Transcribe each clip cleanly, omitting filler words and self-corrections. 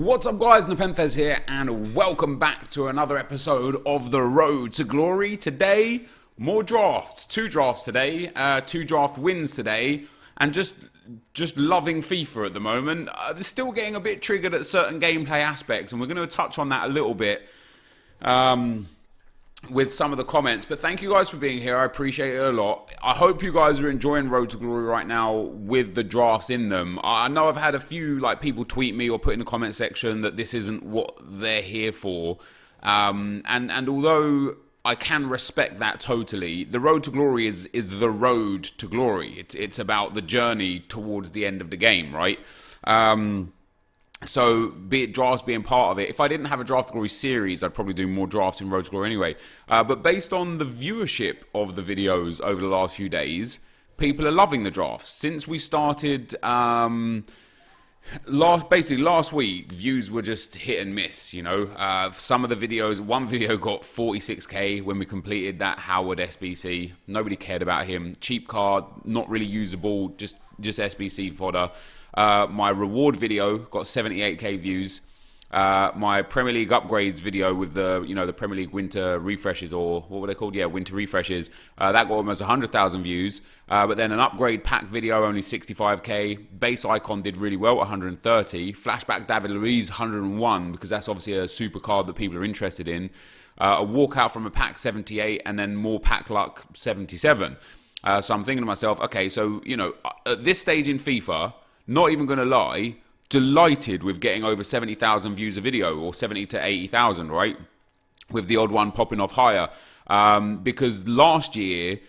What's up guys, NepentheZ here and welcome back to another episode of The Road to Glory. Today, more drafts, 2 drafts today, 2 draft wins today, and just loving FIFA at the moment. Still getting a bit triggered at certain gameplay aspects, and we're going to touch on that a little bit with some of the comments. But thank you guys for being here, I appreciate it a lot. I hope you guys are enjoying Road to Glory right now with the drafts in them. I know I've had a few people tweet me or put in the comment section that this isn't what they're here for. And although I can respect that totally, the Road to Glory is the road to glory. It's about the journey towards the end of the game, right? So, be it drafts being part of it. If I didn't have a Draft to Glory series, I'd probably do more drafts in Road to Glory anyway. But based on the viewership of the videos over the last few days, people are loving the drafts. Since we started, last week, views were just hit and miss, you know. Some of the videos, one video got 46k when we completed that Howard SBC. Nobody cared about him. Cheap card, not really usable, just SBC fodder. My reward video got 78k views. My Premier League upgrades video with the the Premier League winter refreshes, or what were they called? Yeah, winter refreshes. That got almost 100,000 views. But then an upgrade pack video, only 65k. Base icon did really well, 130. Flashback David Luiz, 101, because that's obviously a super card that people are interested in. A walkout from a pack, 78, and then more pack luck, 77. So I'm thinking to myself, okay, so at this stage in FIFA, not even going to lie, delighted with getting over 70,000 views a video, or 70 to 80,000, right? With the odd one popping off higher. Because last year,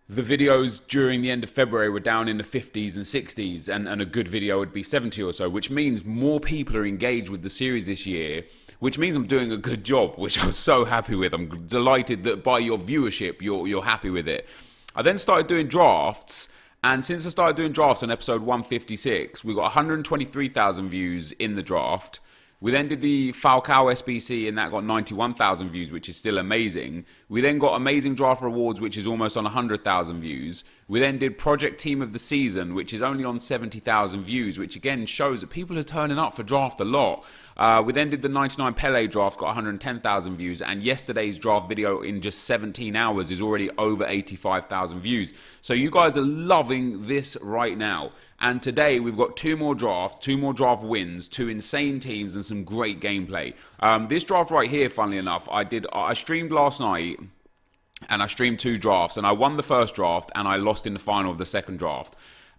the videos during the end of February were down in the 50s and 60s, and a good video would be 70 or so, which means more people are engaged with the series this year, which means I'm doing a good job, which I'm so happy with. I'm delighted that by your viewership, you're happy with it. I then started doing drafts. And since I started doing drafts on episode 156, we got 123,000 views in the draft. We then did the Falcao SBC, and that got 91,000 views, which is still amazing. We then got Amazing Draft Rewards, which is almost on 100,000 views. We then did Project Team of the Season, which is only on 70,000 views, which again shows that people are turning up for draft a lot. We then did the 99 Pele draft, got 110,000 views, and yesterday's draft video in just 17 hours is already over 85,000 views. So you guys are loving this right now. And today we've got 2 more drafts, 2 more draft wins, 2 insane teams, and some great gameplay. This draft right here, funnily enough, I streamed last night, and I streamed 2 drafts, and I won the first draft, and I lost in the final of the second draft.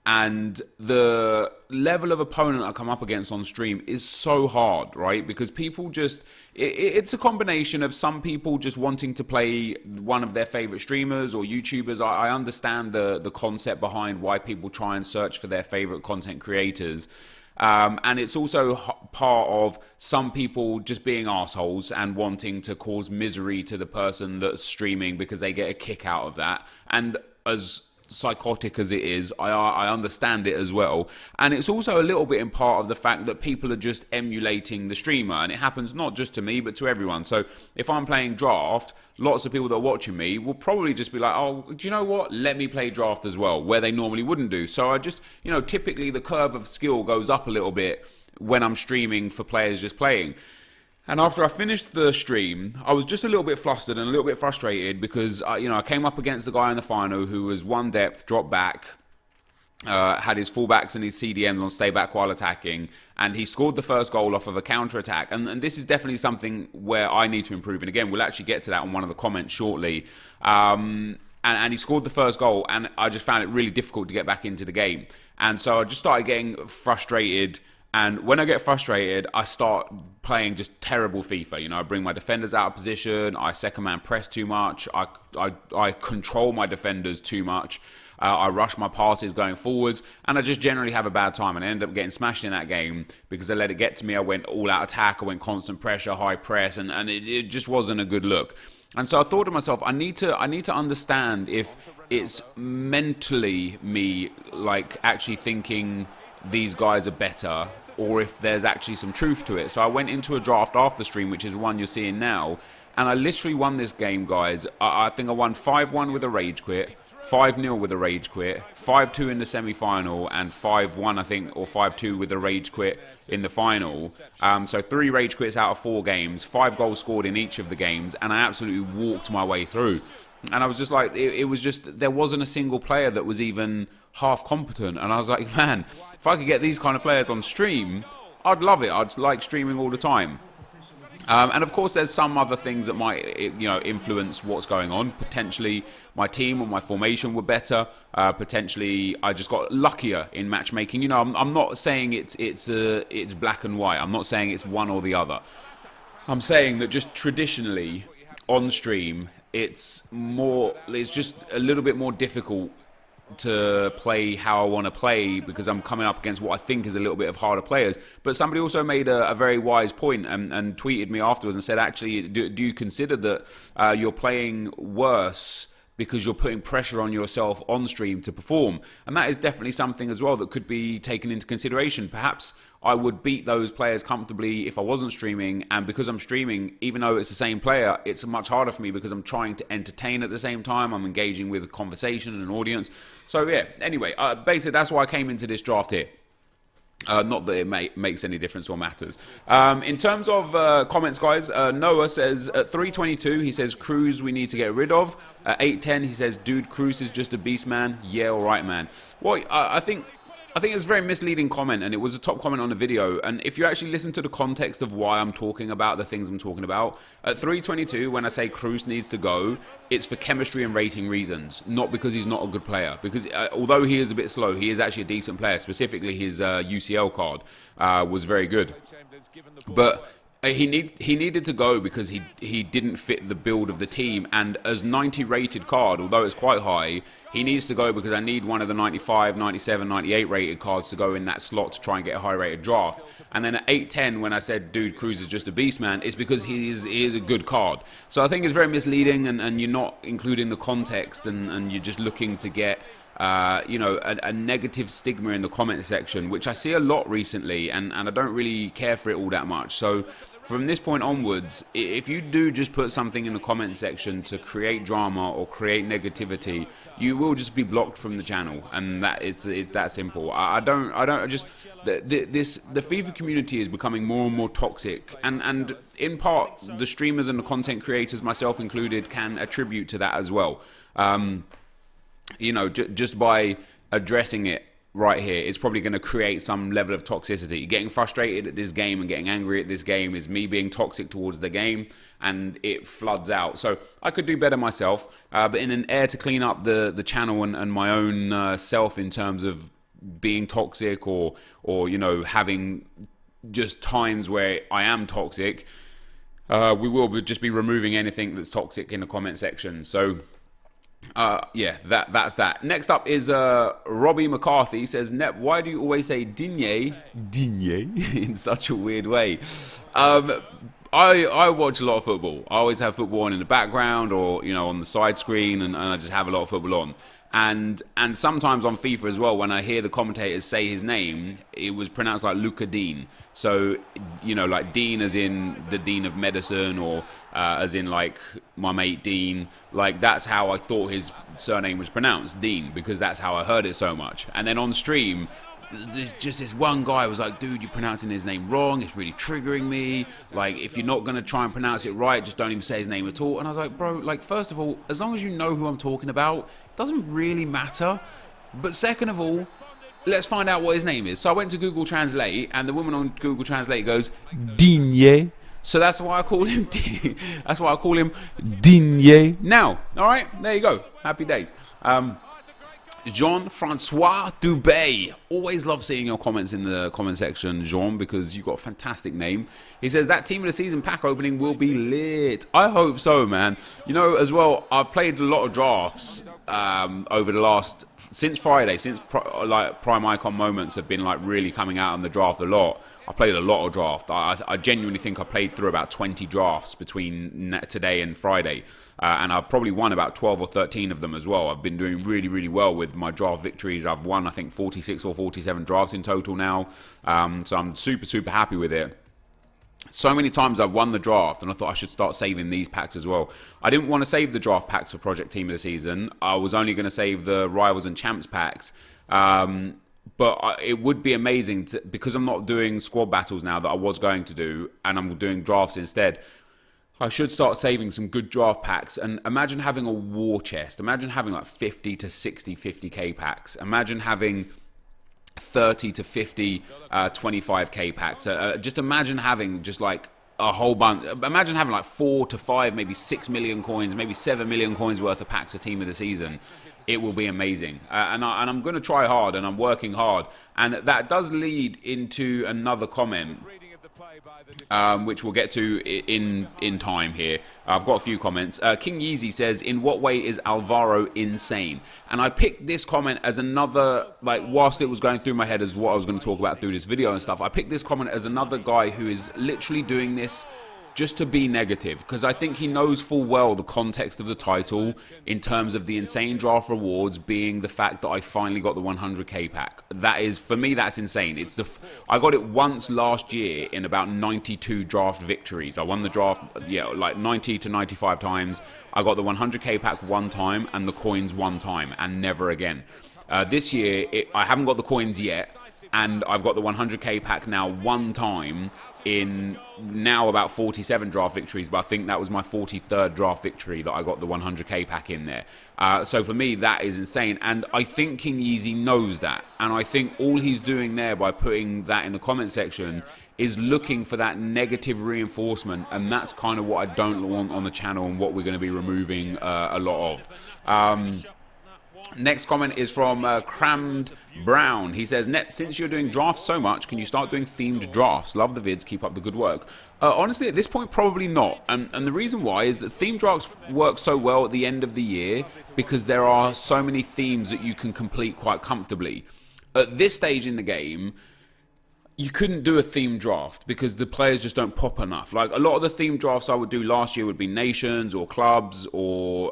And the level of opponent I come up against on stream is so hard, right? Because people just, it's a combination of some people just wanting to play one of their favorite streamers or YouTubers. I understand the concept behind why people try and search for their favorite content creators. And it's also part of some people just being assholes and wanting to cause misery to the person that's streaming because they get a kick out of that. And as psychotic as it is, I understand it as well. And it's also a little bit in part of the fact that people are just emulating the streamer, and it happens not just to me but to everyone. So if I'm playing draft, lots of people that are watching me will probably just be like, oh, do you know what, let me play draft as well, where they normally wouldn't do. So I just, typically the curve of skill goes up a little bit when I'm streaming for players just playing. And after I finished the stream, I was just a little bit flustered and a little bit frustrated because, I came up against the guy in the final who was 1 depth, dropped back, had his fullbacks and his CDMs on stay back while attacking, and he scored the first goal off of a counter-attack. And this is definitely something where I need to improve. And again, we'll actually get to that on one of the comments shortly. And he scored the first goal, and I just found it really difficult to get back into the game. And so I just started getting frustrated. And when I get frustrated, I start playing just terrible FIFA. I bring my defenders out of position. I second man press too much. I control my defenders too much. I rush my passes going forwards. And I just generally have a bad time. And I end up getting smashed in that game because I let it get to me. I went all out attack. I went constant pressure, high press. And it just wasn't a good look. And so I thought to myself, I need to understand if it's mentally me, actually thinking these guys are better, or if there's actually some truth to it. So I went into a draft after stream, which is the one you're seeing now, and I literally won this game, guys. I think I won 5-1 with a rage quit, 5-0 with a rage quit, 5-2 in the semi-final, and 5-1, I think, or 5-2 with a rage quit in the final. So 3 rage quits out of 4 games, 5 goals scored in each of the games, and I absolutely walked my way through. And I was just like, it was just, there wasn't a single player that was even half competent. And I was like, man, if I could get these kind of players on stream, I'd love it. I'd like streaming all the time. And of course, there's some other things that might, influence what's going on. Potentially, my team or my formation were better. Potentially, I just got luckier in matchmaking. I'm not saying it's black and white. I'm not saying it's one or the other. I'm saying that just traditionally on stream, it's just a little bit more difficult to play how I want to play because I'm coming up against what I think is a little bit of harder players. But somebody also made a very wise point and tweeted me afterwards and said, actually, do you consider that you're playing worse because you're putting pressure on yourself on stream to perform? And that is definitely something as well that could be taken into consideration. Perhaps I would beat those players comfortably if I wasn't streaming, and because I'm streaming, even though it's the same player, it's much harder for me because I'm trying to entertain at the same time. I'm engaging with a conversation and an audience. So yeah, anyway, basically that's why I came into this draft here. Not that it makes any difference or matters. In terms of comments, guys, Noah says at 322, he says, Cruz we need to get rid of. At 810, he says, dude, Cruz is just a beast, man. Yeah, all right, man. Well, I think it's a very misleading comment, and it was a top comment on the video. And if you actually listen to the context of why I'm talking about the things I'm talking about, at 322, when I say Cruz needs to go, it's for chemistry and rating reasons, not because he's not a good player. Because although he is a bit slow, he is actually a decent player. Specifically, his UCL card was very good. But he needed to go because he didn't fit the build of the team. And as 90 rated card, although it's quite high, he needs to go because I need one of the 95, 97, 98 rated cards to go in that slot to try and get a high rated draft. And then at 810, when I said, dude, Cruz is just a beast, man, it's because he is a good card. So I think it's very misleading, and you're not including the context, and you're just looking to get a negative stigma in the comment section, which I see a lot recently, and I don't really care for it all that much. So from this point onwards, if you do just put something in the comment section to create drama or create negativity, you will just be blocked from the channel, and it's that simple. The FIFA community is becoming more and more toxic, and in part the streamers and the content creators, myself included, can attribute to that as well. Just by addressing it right here, it's probably going to create some level of toxicity. Getting frustrated at this game and getting angry at this game is me being toxic towards the game, and it floods out. So I could do better myself, but in an air to clean up the channel and my own self in terms of being toxic or having just times where I am toxic, we will just be removing anything that's toxic in the comment section. So that's that. Next up is Robbie McCarthy. He says, Nep, why do you always say Digne in such a weird way? I watch a lot of football. I always have football on in the background or on the side screen, and I just have a lot of football on. And sometimes on FIFA as well, when I hear the commentators say his name, it was pronounced like Luca Dean. So, like Dean as in the Dean of Medicine, or as in like my mate Dean. Like that's how I thought his surname was pronounced, Dean, because that's how I heard it so much. And then on stream, there's just this one guy was like, dude, you're pronouncing his name wrong, it's really triggering me. Like, if you're not going to try and pronounce it right, just don't even say his name at all. And I was like, bro, like, first of all, as long as you know who I'm talking about, it doesn't really matter. But second of all, let's find out what his name is. So I went to Google Translate, and the woman on Google Translate goes, Digne. So that's why I call him that's why I call him Digne now. All right, there you go. Happy days. Jean-Francois Dubé. Always love seeing your comments in the comment section, Jean, because you've got a fantastic name. He says, that team of the season pack opening will be lit. I hope so, man. As well, I've played a lot of drafts over the last, since Friday, since Prime Icon moments have been like really coming out in the draft a lot. I played a lot of draft. I genuinely think I played through about 20 drafts between today and Friday. And I've probably won about 12 or 13 of them as well. I've been doing really, really well with my draft victories. I've won, I think, 46 or 47 drafts in total now. So I'm super, super happy with it. So many times I've won the draft and I thought I should start saving these packs as well. I didn't want to save the draft packs for Project Team of the Season. I was only going to save the Rivals and Champs packs. But it would be amazing because I'm not doing squad battles now that I was going to do, and I'm doing drafts instead. I should start saving some good draft packs. And imagine having a war chest. Imagine having like 50 to 60 50k packs. Imagine having 30 to 50 25k packs. Just imagine having just like a whole bunch. Imagine having like 4 to 5, maybe 6 million coins, maybe 7 million coins worth of packs for Team of the Season. It will be amazing. And I'm going to try hard, and I'm working hard. And that does lead into another comment, which we'll get to in time here. I've got a few comments. King Yeezy says, in what way is Alvaro insane? And I picked this comment as another, like, whilst it was going through my head as what I was going to talk about through this video and stuff, I picked this comment as another guy who is literally doing this just to be negative, because I think he knows full well the context of the title in terms of the insane draft rewards being the fact that I finally got the 100k pack. That is, for me, that's insane. It's I got it once last year in about 92 draft victories. I won the draft, yeah, like 90 to 95 times. I got the 100k pack one time and the coins one time, and never again. This year, I haven't got the coins yet, and I've got the 100k pack now one time in now about 47 draft victories, but I think that was my 43rd draft victory that I got the 100k pack in there. So for me, that is insane. And I think King Yeezy knows that. And I think all he's doing there by putting that in the comment section is looking for that negative reinforcement. And that's kind of what I don't want on the channel and what we're going to be removing a lot of. Next comment is from Crammed Brown. He says, Nep, since you're doing drafts so much, can you start doing themed drafts? Love the vids, keep up the good work. Honestly, at this point, probably not. And the reason why is that themed drafts work so well at the end of the year because there are so many themes that you can complete quite comfortably. At this stage in the game, you couldn't do a theme draft because the players just don't pop enough. Like, a lot of the theme drafts I would do last year would be nations or clubs or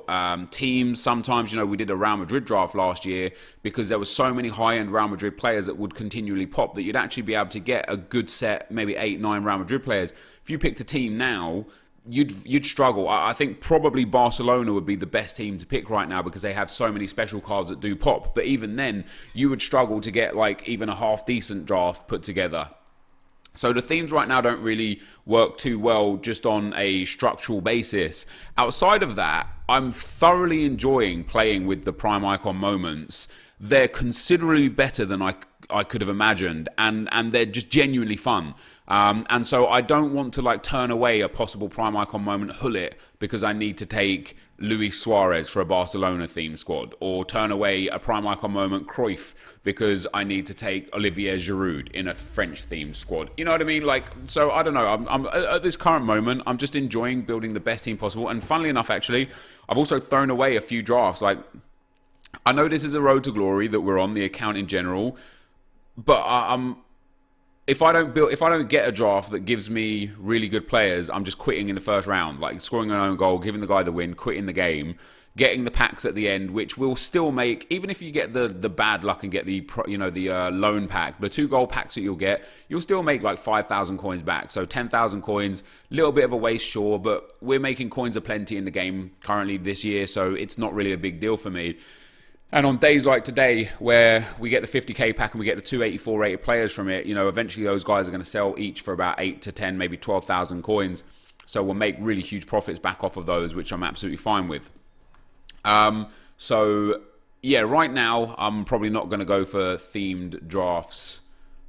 teams. Sometimes, you know, we did a Real Madrid draft last year because there were so many high-end Real Madrid players that would continually pop that you'd actually be able to get a good set, maybe 8, 9 Real Madrid players. If you picked a team now, you'd struggle. I think probably Barcelona would be the best team to pick right now because they have so many special cards that do pop. But even then, you would struggle to get like even a half decent draft put together. So the themes right now don't really work too well just on a structural basis. Outside of that, I'm thoroughly enjoying playing with the Prime Icon moments. They're considerably better than I could have imagined, and they're just genuinely fun. And so I don't want to like turn away a possible Prime Icon moment Hullet because I need to take Luis Suarez for a Barcelona themed squad, or turn away a Prime Icon moment Cruyff because I need to take Olivier Giroud in a French themed squad. You know what I mean? Like, so I don't know. I'm at this current moment, I'm just enjoying building the best team possible. And funnily enough, actually, I've also thrown away a few drafts. Like, I know this is a road to glory that we're on, the account in general, but if I don't get a draft that gives me really good players, I'm just quitting in the first round, like scoring an own goal, giving the guy the win, quitting the game, getting the packs at the end, which will still make, even if you get the bad luck and get the loan pack, the 2 gold packs that you'll still make like 5,000 coins back. So 10,000 coins, little bit of a waste, sure, but we're making coins aplenty in the game currently this year, so it's not really a big deal for me. And on days like today, where we get the 50k pack and we get the 284 rated players from it, you know, eventually those guys are going to sell each for about 8 to 10, maybe 12,000 coins. So we'll make really huge profits back off of those, which I'm absolutely fine with. So yeah, right now I'm probably not going to go for themed drafts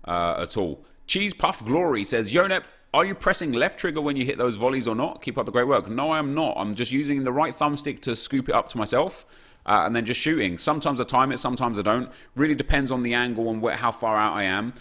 at all. Cheese Puff Glory says, Yo Nep, are you pressing left trigger when you hit those volleys or not? Keep up the great work. No, I am not. I'm just using the right thumbstick to scoop it up to myself. And then just shooting. Sometimes I time it, sometimes I don't. Really depends on the angle and how far out I am.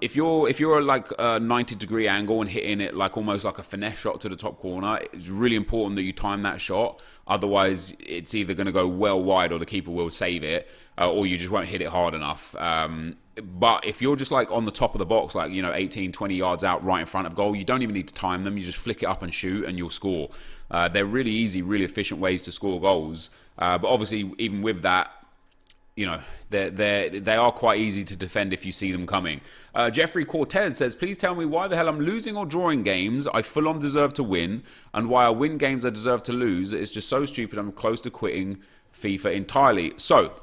If you're like a 90-degree angle and hitting it like almost like a finesse shot to the top corner, it's really important that you time that shot. Otherwise, it's either going to go well wide or the keeper will save it, or you just won't hit it hard enough. But if you're just like on the top of the box, like, you know, 18, 20 yards out right in front of goal, you don't even need to time them. You just flick it up and shoot and you'll score. They're really easy, really efficient ways to score goals. But obviously, even with that, you know, they are quite easy to defend if you see them coming. Jeffrey Cortez says, please tell me why the hell I'm losing or drawing games I full on deserve to win, and why I win games I deserve to lose. It's just so stupid. I'm close to quitting FIFA entirely. So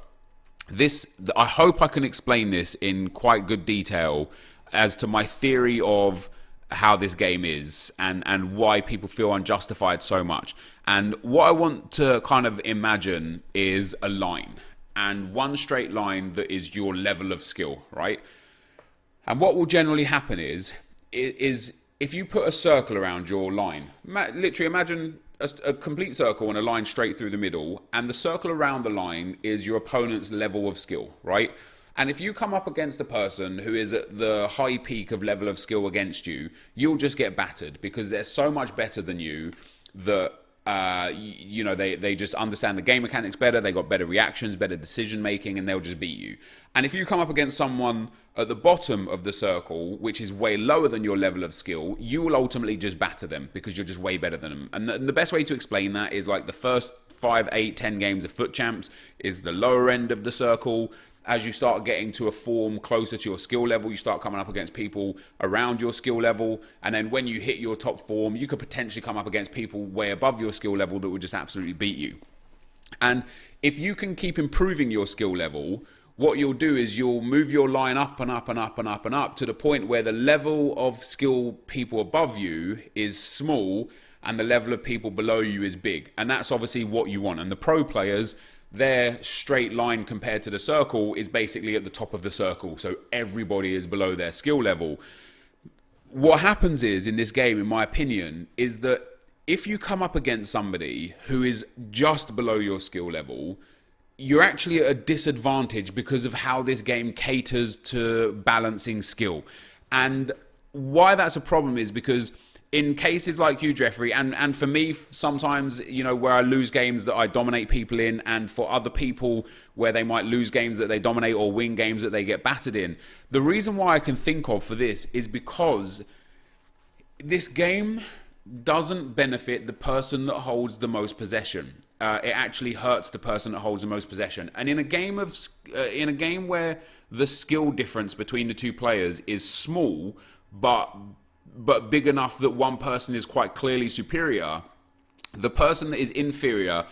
I hope I can explain this in quite good detail as to my theory of how this game is and why people feel unjustified so much. And what I want to kind of imagine is a line, and one straight line that is your level of skill, right? And what will generally happen is if you put a circle around your line, literally imagine a complete circle and a line straight through the middle, and the circle around the line is your opponent's level of skill, right? And if you come up against a person who is at the high peak of level of skill against you, you'll just get battered because they're so much better than you that you know, they just understand the game mechanics better, they got better reactions, better decision making, and they'll just beat you. And if you come up against someone at the bottom of the circle, which is way lower than your level of skill, you will ultimately just batter them because you're just way better than them. And the best way to explain that is like the first 5, 8, 10 games of Foot Champs is the lower end of the circle. As you start getting to a form closer to your skill level, you start coming up against people around your skill level. And then when you hit your top form, you could potentially come up against people way above your skill level that would just absolutely beat you. And if you can keep improving your skill level, what you'll do is you'll move your line up and up and up and up and up to the point where the level of skill people above you is small and the level of people below you is big. And that's obviously what you want. And the pro players, their straight line compared to the circle is basically at the top of the circle. So everybody is below their skill level. What happens is, in this game, in my opinion, is that if you come up against somebody who is just below your skill level, you're actually at a disadvantage because of how this game caters to balancing skill. And why that's a problem is because in cases like you, Jeffrey, and for me, sometimes, you know, where I lose games that I dominate people in, and for other people where they might lose games that they dominate or win games that they get battered in, the reason why I can think of for this is because this game doesn't benefit the person that holds the most possession. It actually hurts the person that holds the most possession. And in a game where the skill difference between the two players is small, but big enough that one person is quite clearly superior, the person that is inferior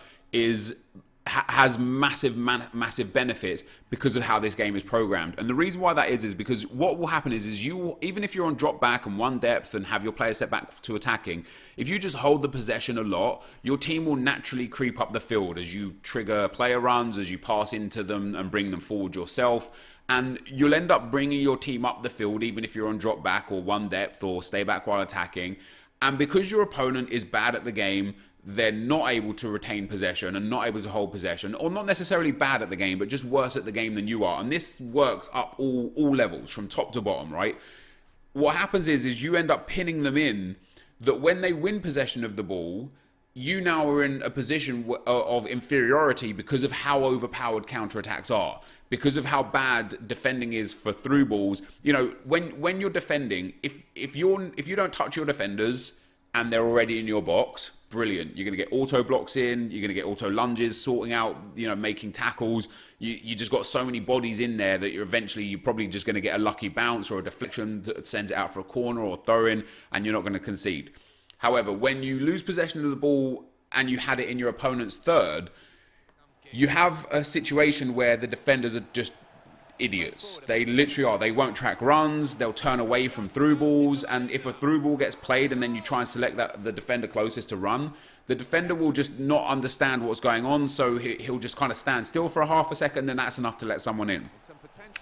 has massive benefits because of how this game is programmed. And the reason why that is because what will happen is you, even if you're on drop back and one depth and have your players set back to attacking, if you just hold the possession a lot, your team will naturally creep up the field as you trigger player runs, as you pass into them and bring them forward yourself. And you'll end up bringing your team up the field, even if you're on drop back or one depth or stay back while attacking. And because your opponent is bad at the game, they're not able to retain possession and not able to hold possession, or not necessarily bad at the game, but just worse at the game than you are. And this works up all levels, from top to bottom, right? What happens is you end up pinning them in, that when they win possession of the ball, you now are in a position of inferiority because of how overpowered counterattacks are, because of how bad defending is for through balls. You know, when you're defending, if you don't touch your defenders and they're already in your box, brilliant. You're going to get auto blocks in, you're going to get auto lunges, sorting out, you know, making tackles. You just got so many bodies in there that you're probably just going to get a lucky bounce or a deflection that sends it out for a corner or throw in, and you're not going to concede. However, when you lose possession of the ball and you had it in your opponent's third, you have a situation where the defenders are just idiots. They literally are. They won't track runs. They'll turn away from through balls. And if a through ball gets played and then you try and select the defender closest to run, the defender will just not understand what's going on. So he'll just kind of stand still for a half a second. Then that's enough to let someone in.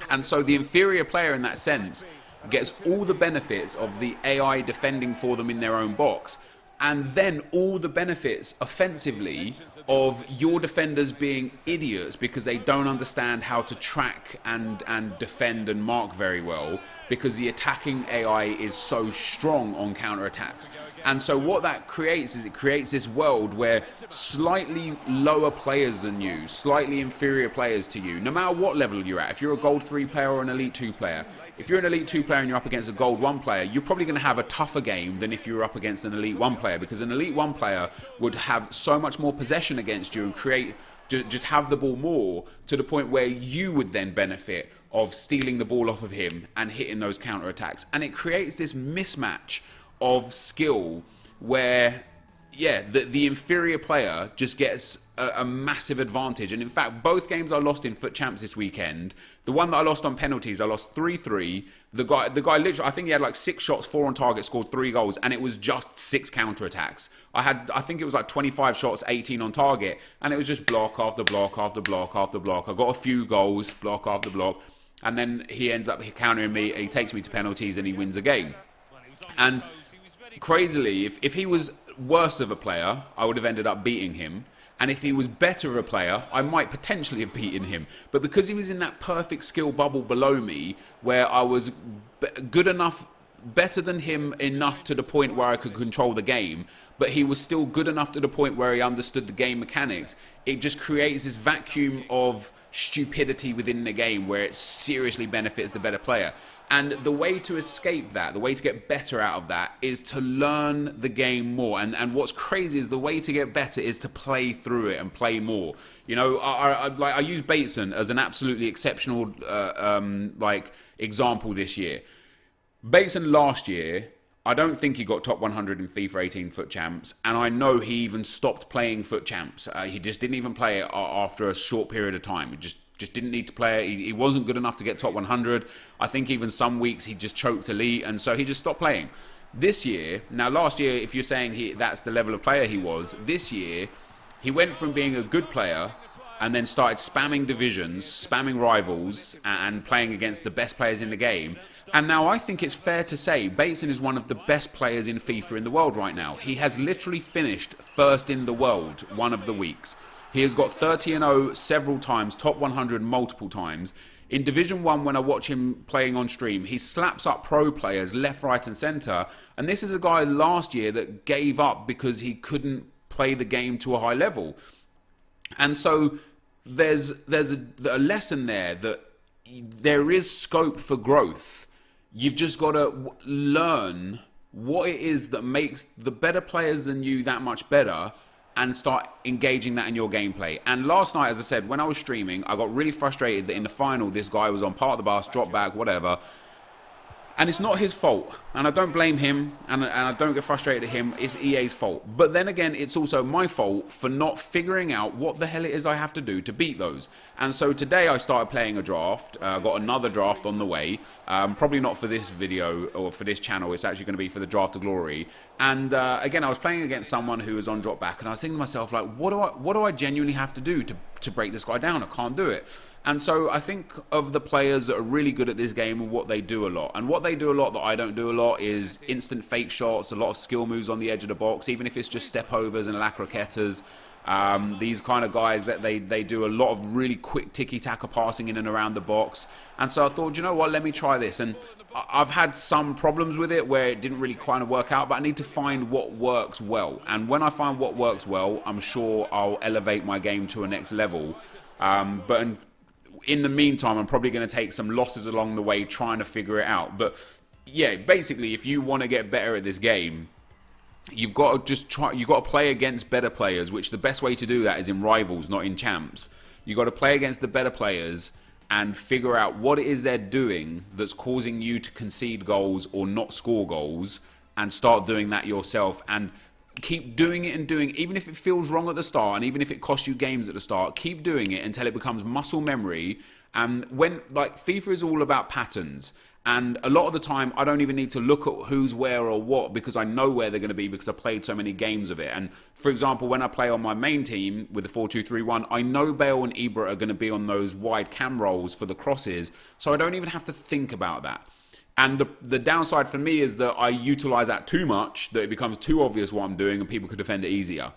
And so the inferior player in that sense gets all the benefits of the AI defending for them in their own box, and then all the benefits offensively of your defenders being idiots because they don't understand how to track and defend and mark very well, because the attacking AI is so strong on counterattacks. And so what that creates is it creates this world where slightly lower players than you, slightly inferior players to you, no matter what level you're at, if you're a Gold 3 player or an Elite 2 player, if you're an Elite 2 player and you're up against a Gold 1 player, you're probably going to have a tougher game than if you were up against an Elite 1 player, because an Elite 1 player would have so much more possession against you and create just have the ball more, to the point where you would then benefit of stealing the ball off of him and hitting those counter attacks. And it creates this mismatch of skill where, yeah, the inferior player just gets a massive advantage. And in fact, both games I lost in FUT Champs this weekend, the one that I lost on penalties, I lost 3-3. The guy literally, I think he had like 6 shots, 4 on target, scored 3 goals, and it was just 6 counter attacks. I think it was like 25 shots, 18 on target, and it was just block after block after block after block. I got a few goals, block after block, and then he ends up countering me, he takes me to penalties, and he wins the game. And crazily, if he was worse of a player, I would have ended up beating him. And if he was better of a player, I might potentially have beaten him. But because he was in that perfect skill bubble below me, where I was good enough, better than him enough to the point where I could control the game, but he was still good enough to the point where he understood the game mechanics, it just creates this vacuum of stupidity within the game where it seriously benefits the better player. And the way to escape that, the way to get better out of that, is to learn the game more. And what's crazy is the way to get better is to play through it and play more. You know, I use Bateson as an absolutely exceptional example this year. Bateson last year, I don't think he got top 100 in FIFA 18 FUT Champs, and I know he even stopped playing FUT Champs. He just didn't even play it after a short period of time. He just didn't need to play it. He wasn't good enough to get top 100. I think even some weeks he just choked elite, and so he just stopped playing. This year, now last year, if you're saying that's the level of player he was, this year he went from being a good player and then started spamming divisions, spamming rivals, and playing against the best players in the game. And now I think it's fair to say Bateson is one of the best players in FIFA in the world right now. He has literally finished first in the world one of the weeks. He has got 30-0 several times, top 100 multiple times. In Division 1, when I watch him playing on stream, he slaps up pro players left, right and centre. And this is a guy last year that gave up because he couldn't play the game to a high level. And so there's a lesson there that there is scope for growth. You've just got to learn what it is that makes the better players than you that much better, and start engaging that in your gameplay. And last night, as I said, when I was streaming, I got really frustrated that in the final, this guy was on part of the bus, dropped back, whatever. And it's not his fault. And I don't blame him, and I don't get frustrated at him. It's EA's fault. But then again, it's also my fault for not figuring out what the hell it is I have to do to beat those. And so today I started playing a draft. Got another draft on the way. Probably not for this video or for this channel. It's actually going to be for the Draft to Glory. And again, I was playing against someone who was on drop back, and I was thinking to myself, like, what do I genuinely have to do to break this guy down? I can't do it. And so I think of the players that are really good at this game and what they do a lot. And what they do a lot that I don't do a lot is instant fake shots, a lot of skill moves on the edge of the box, even if it's just step overs and la croquetas. These kind of guys that they do a lot of really quick tiki-taka passing in and around the box. And so I thought, you know what, let me try this. And I've had some problems with it where it didn't really kind of work out, but I need to find what works well. And when I find what works well, I'm sure I'll elevate my game to a next level. But in the meantime, I'm probably going to take some losses along the way trying to figure it out. But yeah, basically, if you want to get better at this game, you've got to play against better players, which the best way to do that is in rivals, not in champs. You've got to play against the better players and figure out what it is they're doing that's causing you to concede goals or not score goals, and start doing that yourself. And keep doing it and doing it, even if it feels wrong at the start, and even if it costs you games at the start, keep doing it until it becomes muscle memory. And when, like, FIFA is all about patterns, and a lot of the time I don't even need to look at who's where or what, because I know where they're going to be because I played so many games of it. And for example, when I play on my main team with the 4-2-3-1, I know Bale and Ibra are going to be on those wide cam rolls for the crosses, so I don't even have to think about that. And the downside for me is that I utilize that too much, that it becomes too obvious what I'm doing and people could defend it easier.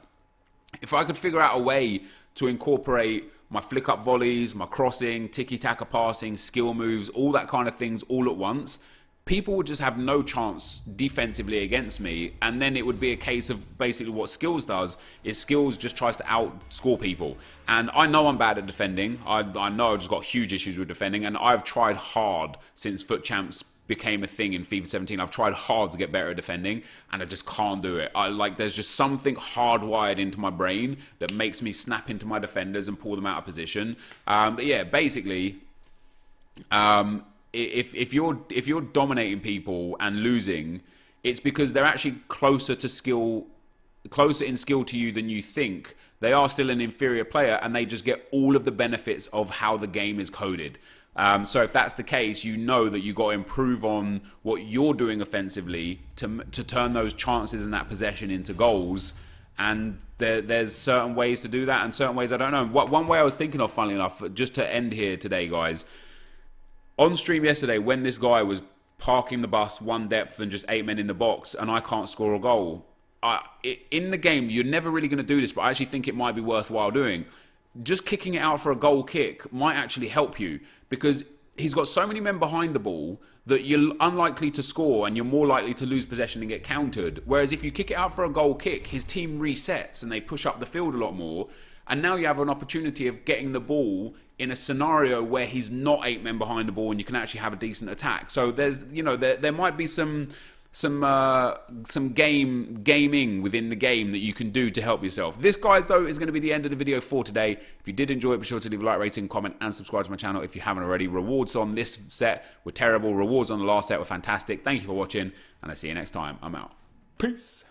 If I could figure out a way to incorporate my flick-up volleys, my crossing, tiki-taka passing, skill moves, all that kind of things all at once, people would just have no chance defensively against me. And then it would be a case of basically what Skills does is Skills just tries to outscore people. And I know I'm bad at defending. I know I've just got huge issues with defending, and I've tried hard since FUT Champs became a thing in FIFA 17. I've tried hard to get better at defending, and I just can't do it. There's just something hardwired into my brain that makes me snap into my defenders and pull them out of position. But yeah, basically, if you're dominating people and losing, it's because they're actually closer in skill to you than you think. They are still an inferior player, and they just get all of the benefits of how the game is coded. So if that's the case, you know that you got to improve on what you're doing offensively to turn those chances in that possession into goals. And there's certain ways to do that, and certain ways I don't know. One way I was thinking of, funnily enough, just to end here today, guys, on stream yesterday, when this guy was parking the bus, one depth, and just 8 men in the box, and I can't score a goal. In the game, you're never really going to do this, but I actually think it might be worthwhile doing. Just kicking it out for a goal kick might actually help you, because he's got so many men behind the ball that you're unlikely to score, and you're more likely to lose possession and get countered. Whereas if you kick it out for a goal kick, his team resets and they push up the field a lot more, and now you have an opportunity of getting the ball in a scenario where he's not 8 men behind the ball, and you can actually have a decent attack. So there's, there might be some gaming within the game that you can do to help yourself. This, guys, though, is going to be the end of the video for today. If you did enjoy it, be sure to leave a like, rating, comment, and subscribe to my channel if you haven't already. Rewards on this set were terrible. Rewards on the last set were fantastic. Thank you for watching, and I'll see you next time. I'm out. Peace.